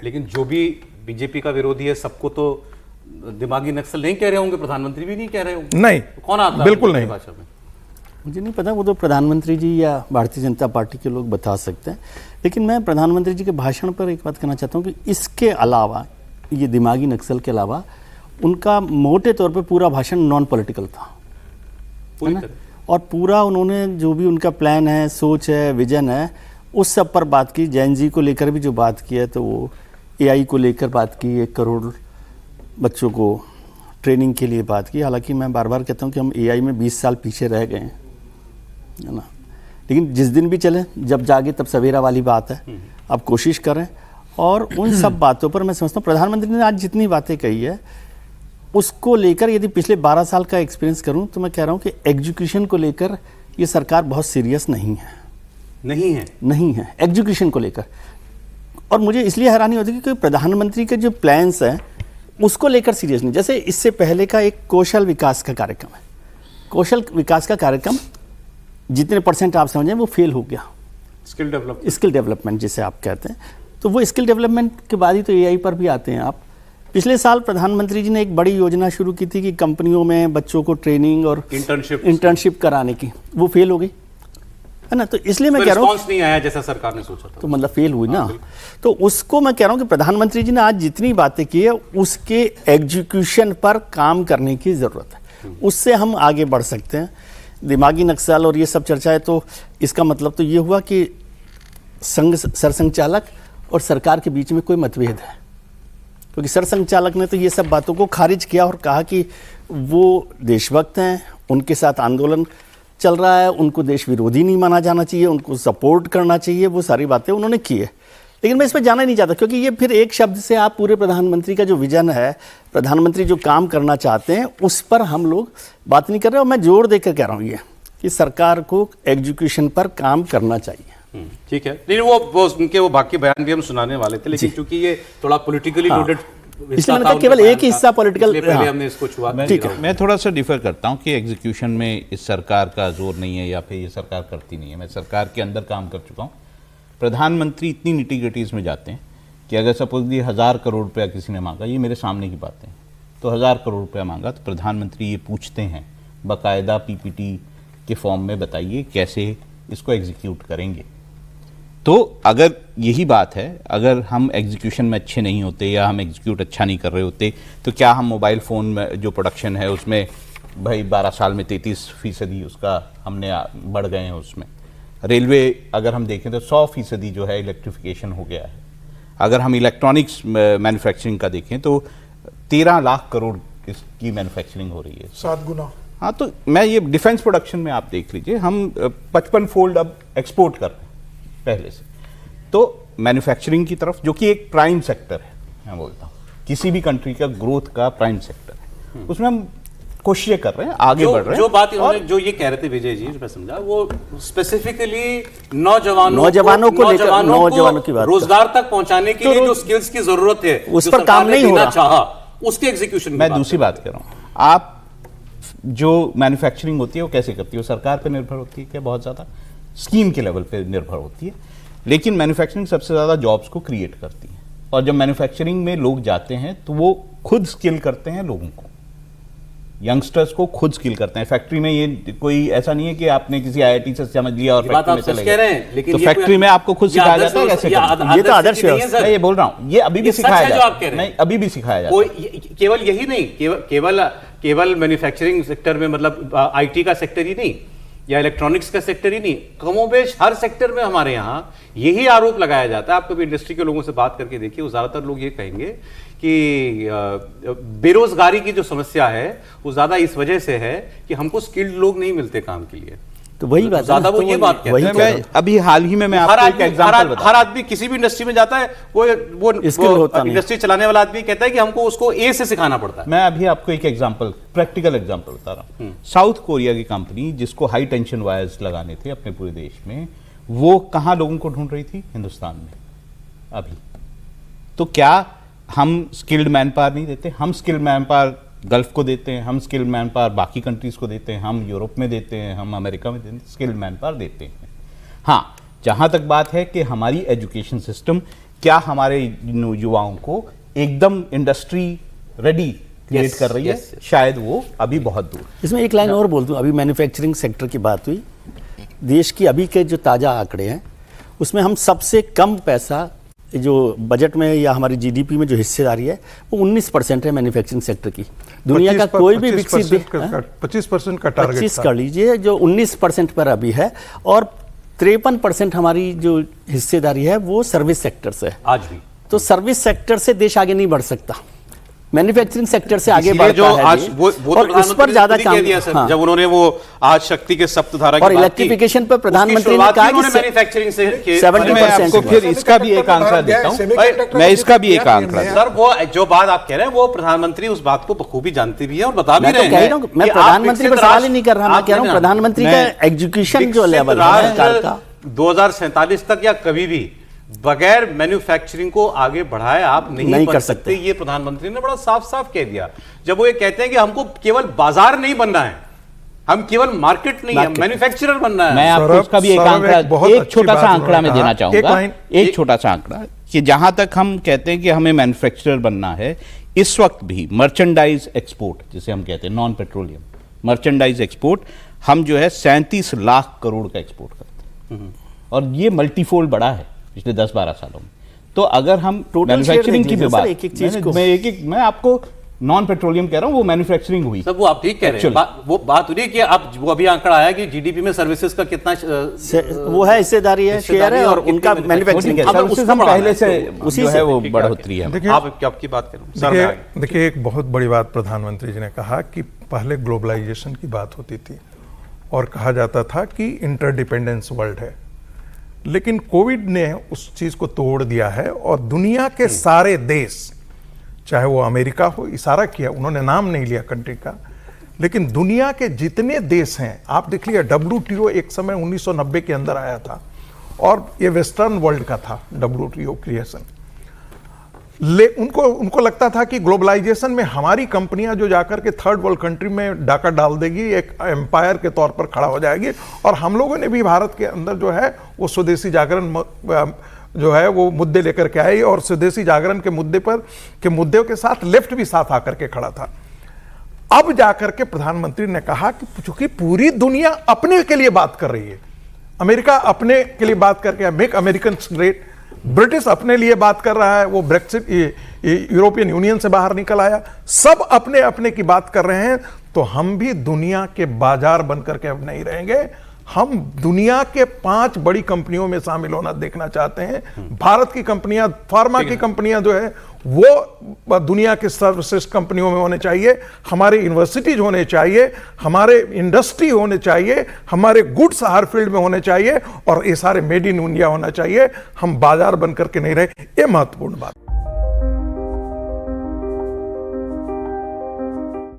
लेकिन जो भी बीजेपी का विरोधी है सबको तो दिमागी नक्सल नहीं कह रहे होंगे, प्रधानमंत्री भी नहीं कह रहे होंगे। नहीं, कौन आता है बिल्कुल नहीं। भाषा में? मुझे नहीं पता, वो तो प्रधानमंत्री जी या भारतीय जनता पार्टी के लोग बता सकते हैं। लेकिन मैं प्रधानमंत्री जी के भाषण पर एक बात कहना चाहता हूँ कि इसके अलावा, ये दिमागी नक्सल के अलावा, उनका मोटे तौर पे पूरा भाषण नॉन पॉलिटिकल था, है ना? और पूरा उन्होंने जो भी उनका प्लान है, सोच है, विजन है, उस सब पर बात की। जैन जी को लेकर भी जो बात की है, तो वो AI को लेकर बात की, 1 करोड़ बच्चों को ट्रेनिंग के लिए बात की। हालांकि मैं बार बार कहता हूँ कि हम AI में 20 साल पीछे रह गए हैं, है ना। लेकिन जिस दिन भी चले, जब जागे तब सवेरा वाली बात है। अब कोशिश करें, और उन सब बातों पर मैं समझता हूँ प्रधानमंत्री ने आज जितनी बातें कही है उसको लेकर, यदि पिछले 12 साल का एक्सपीरियंस करूं तो मैं कह रहा हूं कि एजुकेशन को लेकर ये सरकार बहुत सीरियस नहीं है एजुकेशन को लेकर। और मुझे इसलिए हैरानी होती है कि प्रधानमंत्री के जो प्लान्स हैं उसको लेकर सीरियस नहीं। जैसे इससे पहले का एक कौशल विकास का कार्यक्रम है, कौशल विकास का कार्यक्रम जितने % आप समझें वो फेल हो गया। स्किल डेवलपमेंट जिसे आप कहते हैं, तो वो स्किल डेवलपमेंट के बाद ही तो AI पर भी आते हैं आप। पिछले साल प्रधानमंत्री जी ने एक बड़ी योजना शुरू की थी कि कंपनियों में बच्चों को ट्रेनिंग और इंटर्नशिप कराने की, वो फेल हो गई, है ना। तो इसलिए मैं कह रहा हूँ नहीं आया जैसा सरकार ने सोचा था, तो मतलब फेल हुई ना। तो उसको मैं कह रहा हूँ कि प्रधानमंत्री जी ने आज जितनी बातें की है उसके एग्जीक्यूशन पर काम करने की जरूरत है, उससे हम आगे बढ़ सकते हैं। दिमागी नक्सल और ये सब चर्चाएं, तो इसका मतलब तो ये हुआ कि सरसंघचालक और सरकार के बीच में कोई मतभेद है, क्योंकि सरसंघचालक ने तो ये सब बातों को खारिज किया और कहा कि वो देशभक्त हैं, उनके साथ आंदोलन चल रहा है, उनको देश विरोधी नहीं माना जाना चाहिए, उनको सपोर्ट करना चाहिए, वो सारी बातें उन्होंने की है। लेकिन मैं इस पर जाना ही नहीं चाहता, क्योंकि ये फिर एक शब्द से आप पूरे प्रधानमंत्री का जो विजन है, प्रधानमंत्री जो काम करना चाहते हैं, उस पर हम लोग बात नहीं कर रहे। और मैं जोर देकर कह रहा हूँ ये कि सरकार को एजुकेशन पर काम करना चाहिए। ठीक है, नहीं वो उनके वो बाकी बयान भी हम सुनाने वाले थे, लेकिन क्योंकि ये थोड़ा पॉलिटिकली लोडेड, इसलिए मैंने कहा केवल एक ही हिस्सा पॉलिटिकल, हमने इसको छुआ। मैं थोड़ा सा डिफर करता हूं कि एग्जीक्यूशन में इस सरकार का जोर नहीं है या फिर ये सरकार करती नहीं है। मैं सरकार के अंदर काम कर चुका हूं। प्रधानमंत्री इतनी निटी-ग्रिटीज में जाते हैं कि अगर सपोज 1000 करोड़ रुपया किसी ने मांगा, ये मेरे सामने की बात है, तो 1000 करोड़ रुपया मांगा तो प्रधानमंत्री ये पूछते हैं बाकायदा PPT के फॉर्म में, बताइए कैसे इसको एग्जीक्यूट करेंगे। तो अगर यही बात है, अगर हम एग्जीक्यूशन में अच्छे नहीं होते या हम एग्जीक्यूट अच्छा नहीं कर रहे होते, तो क्या हम मोबाइल फ़ोन में जो प्रोडक्शन है उसमें भाई 12 साल में 33% उसका हमने बढ़ गए हैं उसमें। रेलवे अगर हम देखें तो 100% जो है इलेक्ट्रिफिकेशन हो गया है। अगर हम इलेक्ट्रॉनिक्स मैन्युफैक्चरिंग का देखें तो 13 लाख करोड़ इसकी मैन्युफैक्चरिंग हो रही है, 7 गुना। हाँ, तो मैं ये डिफेंस प्रोडक्शन में आप देख लीजिए, हम 55 फोल्ड अब एक्सपोर्ट कर रहे हैं पहले से। तो मैन्युफैक्चरिंग की तरफ, जो कि एक प्राइम सेक्टर है, मैं बोलता हूँ किसी भी कंट्री का ग्रोथ का प्राइम सेक्टर है, उसमें हम कोशिशें कर रहे हैं, आगे बढ़ रहे हैं। जो बात इन्होंने जो ये कह रहे थे विजय जी, मैं समझा, वो स्पेसिफिकली नौजवानों को लेकर, नौजवानों की बात, रोजगार तक पहुंचाने के लिए जो स्किल्स की जरूरत है उस पर काम नहीं हो रहा, उसके एग्जीक्यूशन। मैं दूसरी बात कर रहा हूँ, आप जो मैन्युफैक्चरिंग होती है वो कैसे करती है? वो सरकार पर निर्भर होती है क्या? बहुत ज़्यादा स्कीम के लेवल पे निर्भर होती है, लेकिन मैन्युफैक्चरिंग सबसे ज़्यादा जॉब्स को क्रिएट करती है। और जब मैन्युफैक्चरिंग में लोग जाते हैं तो वो खुद स्किल करते हैं, लोगों को, यंगस्टर्स को खुद स्किल करते हैं। फैक्ट्री में ये कोई ऐसा नहीं है कि आपने किसी IIT से समझ लिया और फैक्ट्री में चले गए, तो फैक्ट्री में आपको खुद सिखाया जाता है कैसे करना। ये तो आदर्श है, मैं ये बोल रहा हूँ, ये अभी भी सिखाया जाता है, नहीं अभी भी सिखाया जाता है। केवल यही नहीं, केवल मैन्युफैक्चरिंग सेक्टर में, मतलब IT का सेक्टर ही नहीं या इलेक्ट्रॉनिक्स का सेक्टर ही नहीं, कमोबेश हर सेक्टर में हमारे यहाँ यही आरोप लगाया जाता है। आप कभी इंडस्ट्री के लोगों से बात करके देखिए, वो ज्यादातर लोग ये कहेंगे कि बेरोजगारी की जो समस्या है वो ज्यादा इस वजह से है कि हमको स्किल्ड लोग नहीं मिलते काम के लिए। तो वही बात ज्यादा वो ये बात कहते हैं। मैं अभी हाल ही में मैं आपको एक एग्जांपल बताऊं, हर आदमी किसी भी इंडस्ट्री में जाता है, वो इंडस्ट्री चलाने वाला आदमी कहता है कि हमको उसको A से सिखाना पड़ता है। मैं अभी आपको एक एग्जांपल, प्रैक्टिकल एग्जांपल बता रहा हूं। साउथ कोरिया की कंपनी जिसको हाई टेंशन वायर्स लगाने थे अपने पूरे देश में, वो कहां लोगों को ढूंढ रही थी? हिंदुस्तान में अभी। तो क्या हम स्किल्ड मैन पावर नहीं देते? हम स्किल्ड मैन पावर गल्फ को देते हैं, हम स्किल्ड मैन पावर बाकी कंट्रीज को देते हैं, हम यूरोप में देते हैं, हम अमेरिका में देते हैं, स्किल्ड मैन पावर देते हैं। हाँ, जहाँ तक बात है कि हमारी एजुकेशन सिस्टम क्या हमारे युवाओं को एकदम इंडस्ट्री रेडी क्रिएट कर रही है? शायद वो अभी बहुत दूर। इसमें एक लाइन और बोल दूं, अभी मैन्युफैक्चरिंग सेक्टर की बात हुई, देश की अभी के जो ताज़ा आंकड़े हैं उसमें हम सबसे कम पैसा जो बजट में या हमारी जीडीपी में जो हिस्सेदारी है वो 19% है मैन्युफैक्चरिंग सेक्टर की। दुनिया का कोई भी विकसित 25% का टारगेट 25 कर लीजिए, जो 19% पर अभी है, और 53% हमारी जो हिस्सेदारी है वो सर्विस सेक्टर से है आज भी। तो सर्विस सेक्टर से देश आगे नहीं बढ़ सकता, मैन्युफैक्चरिंग सेक्टर से आगे बढ़ता जो है आज जी। वो तो और इस पर ज्यादा काम दिया सर, हाँ। जब उन्होंने वो आज शक्ति के सप्तधारा की और बात की, इलेक्ट्रिफिकेशन पर प्रधानमंत्री ने कहा कि मैन्युफैक्चरिंग से 70% मैं आपको फिर इसका भी एक आंकड़ा देता हूं, मैं इसका भी एक आंकड़ा देता सर, वो जो बात आप कह रहे हैं वो प्रधानमंत्री उस बात को बखूबी जानते भी है और बता भी मैं तो रहे कह हैं। रहा हूं, मैं कि आप प्रधानमंत्री पर विकसित सवाल ही नहीं कर रहा, मैं कह रहा हूं प्रधानमंत्री का एग्जीक्यूशन जो लेवल है सरकार का 2047 तक या कभी भी बगैर मैन्युफैक्चरिंग को आगे बढ़ाए आप नहीं कर कर सकते। ये प्रधानमंत्री ने बड़ा साफ साफ कह दिया जब वो ये कहते हैं कि हमको केवल बाजार नहीं बनना है, हम केवल मार्केट नहीं है, मैन्युफैक्चरर बनना है। मैं आपको उसका भी एक आंकड़ा, एक छोटा सा आंकड़ा मैं देना चाहूंगा, एक छोटा सा आंकड़ा कि जहां तक हम कहते हैं कि हमें मैन्युफैक्चरर बनना है, इस वक्त भी मर्चेंडाइज एक्सपोर्ट जिसे हम कहते हैं नॉन पेट्रोलियम मर्चेंडाइज एक्सपोर्ट, हम जो है 37 लाख करोड़ का एक्सपोर्ट करते हैं और ये मल्टीफोल्ड बढ़ा है पिछले 10-12 सालों में। तो अगर हम मैन्युफैक्चरिंग की भी बात, मैं आपको नॉन पेट्रोलियम कह रहा हूं, वो मैन्युफैक्चरिंग हुई सब वो आप ठीक कह रहे हैं। वो बात हो रही है कि अब वो अभी आंकड़ा आया कि जीडीपी में सर्विसेज का कितना वो है, हिस्सेदारी है, शेयर है, और उनका मैन्युफैक्चरिंग हम पहले से उसी से वो बढ़ोतरी है। आप आपकी बात करूं। देखिए एक बहुत बड़ी बात प्रधानमंत्री जी ने कहा कि पहले ग्लोबलाइजेशन की बात होती थी और कहा जाता था कि इंटरडिपेंडेंस वर्ल्ड है, लेकिन कोविड ने उस चीज को तोड़ दिया है और दुनिया के सारे देश, चाहे वो अमेरिका हो, इशारा किया, उन्होंने नाम नहीं लिया कंट्री का, लेकिन दुनिया के जितने देश हैं आप देख लिया, WTO एक समय 1990 के अंदर आया था और ये वेस्टर्न वर्ल्ड का था WTO क्रिएशन। उनको लगता था कि ग्लोबलाइजेशन में हमारी कंपनियां जो जाकर के थर्ड वर्ल्ड कंट्री में डाका डाल देगी, एक एम्पायर के तौर पर खड़ा हो जाएगी, और हम लोगों ने भी भारत के अंदर जो है वो स्वदेशी जागरण जो है वो मुद्दे लेकर के आए और स्वदेशी जागरण के मुद्दे के साथ लेफ्ट भी साथ आकर के खड़ा था। अब जाकर के प्रधानमंत्री ने कहा कि चूंकि पूरी दुनिया अपने के लिए बात कर रही है, अमेरिका अपने के लिए बात करके मेक अमेरिकन ग्रेट, ब्रिटिश अपने लिए बात कर रहा है, वो ब्रेक्सिट यूरोपियन यूनियन से बाहर निकल आया, सब अपने अपने की बात कर रहे हैं, तो हम भी दुनिया के बाजार बनकर के अब नहीं रहेंगे, हम दुनिया के 5 बड़ी कंपनियों में शामिल होना देखना चाहते हैं। भारत की कंपनियां, फार्मा की कंपनियां जो है वो दुनिया के सर्वश्रेष्ठ कंपनियों में होने चाहिए, हमारे यूनिवर्सिटीज होने चाहिए, हमारे इंडस्ट्री होने चाहिए, हमारे गुड्स हर फील्ड में होने चाहिए और ये सारे मेड इन इंडिया होना चाहिए, हम बाजार बनकर के नहीं रहे। ये महत्वपूर्ण बात।